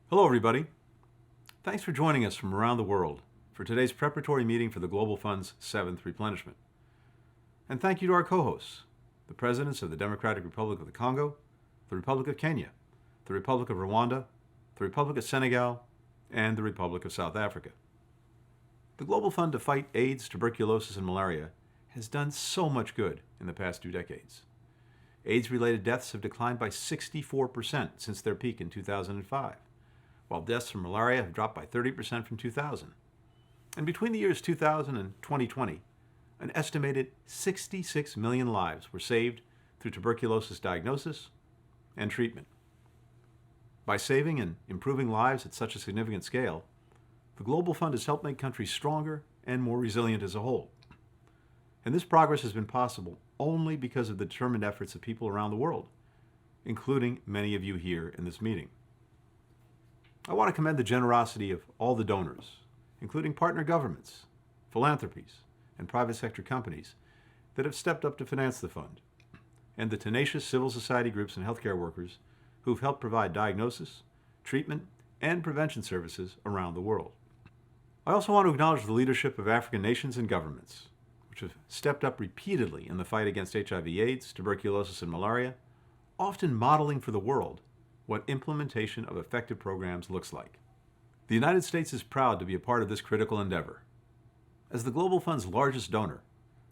Hello, everybody. Thanks for joining us from around the world for today's preparatory meeting for the Global Fund's 7th replenishment. And thank you to our co-hosts, the Presidents of the Democratic Republic of the Congo, the Republic of Kenya, the Republic of Rwanda, the Republic of Senegal, and the Republic of South Africa. The Global Fund to fight AIDS, tuberculosis, and malaria has done so much good in the past 2 decades. AIDS-related deaths have declined by 64% since their peak in 2005. While deaths from malaria have dropped by 30% from 2000. And between the years 2000 and 2020, an estimated 66 million lives were saved through tuberculosis diagnosis and treatment. By saving and improving lives at such a significant scale, the Global Fund has helped make countries stronger and more resilient as a whole. And this progress has been possible only because of the determined efforts of people around the world, including many of you here in this meeting. I want to commend the generosity of all the donors, including partner governments, philanthropies, and private sector companies that have stepped up to finance the fund, and the tenacious civil society groups and healthcare workers who've helped provide diagnosis, treatment, and prevention services around the world. I also want to acknowledge the leadership of African nations and governments, which have stepped up repeatedly in the fight against HIV/AIDS, tuberculosis, and malaria, often modeling for the world what implementation of effective programs looks like. The United States is proud to be a part of this critical endeavor. As the Global Fund's largest donor,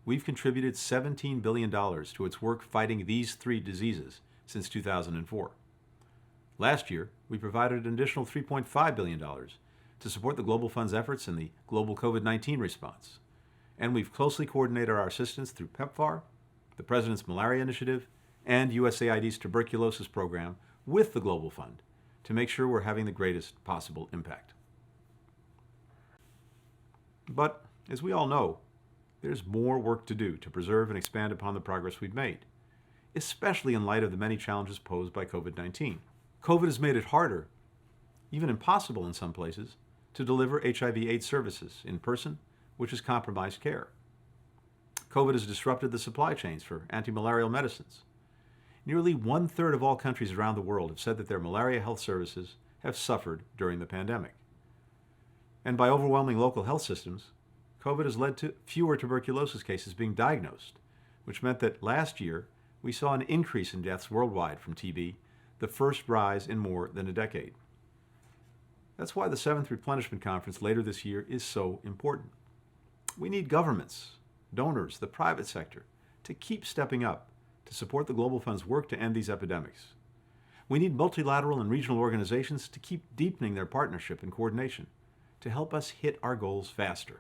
we've contributed $17 billion to its work fighting these 3 diseases since 2004. Last year, we provided an additional $3.5 billion to support the Global Fund's efforts in the global COVID-19 response. And we've closely coordinated our assistance through PEPFAR, the President's Malaria Initiative, and USAID's tuberculosis program with the Global Fund to make sure we're having the greatest possible impact. But, as we all know, there's more work to do to preserve and expand upon the progress we've made, especially in light of the many challenges posed by COVID-19. COVID has made it harder, even impossible in some places, to deliver HIV/AIDS services in person, which has compromised care. COVID has disrupted the supply chains for anti-malarial medicines. Nearly 1/3 of all countries around the world have said that their malaria health services have suffered during the pandemic. And by overwhelming local health systems, COVID has led to fewer tuberculosis cases being diagnosed, which meant that last year we saw an increase in deaths worldwide from TB, the first rise in more than a decade. That's why the 7th Replenishment Conference later this year is so important. We need governments, donors, the private sector to keep stepping up to support the Global Fund's work to end these epidemics. We need multilateral and regional organizations to keep deepening their partnership and coordination to help us hit our goals faster.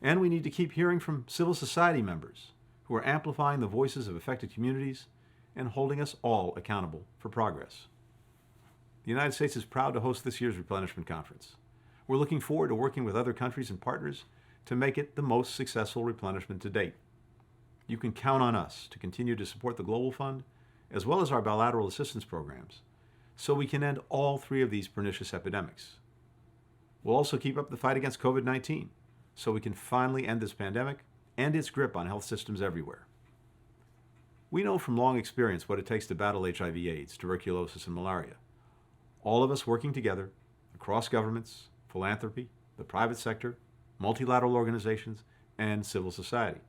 And we need to keep hearing from civil society members who are amplifying the voices of affected communities and holding us all accountable for progress. The United States is proud to host this year's Replenishment Conference. We're looking forward to working with other countries and partners to make it the most successful replenishment to date. You can count on us to continue to support the Global Fund, as well as our bilateral assistance programs, so we can end all 3 of these pernicious epidemics. We'll also keep up the fight against COVID-19, so we can finally end this pandemic and its grip on health systems everywhere. We know from long experience what it takes to battle HIV/AIDS, tuberculosis, and malaria. All of us working together, across governments, philanthropy, the private sector, multilateral organizations, and civil society.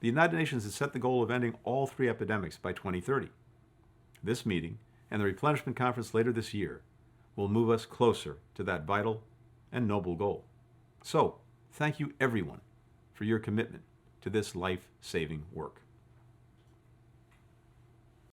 The United Nations has set the goal of ending all 3 epidemics by 2030. This meeting and the Replenishment Conference later this year will move us closer to that vital and noble goal. So, thank you everyone for your commitment to this life-saving work.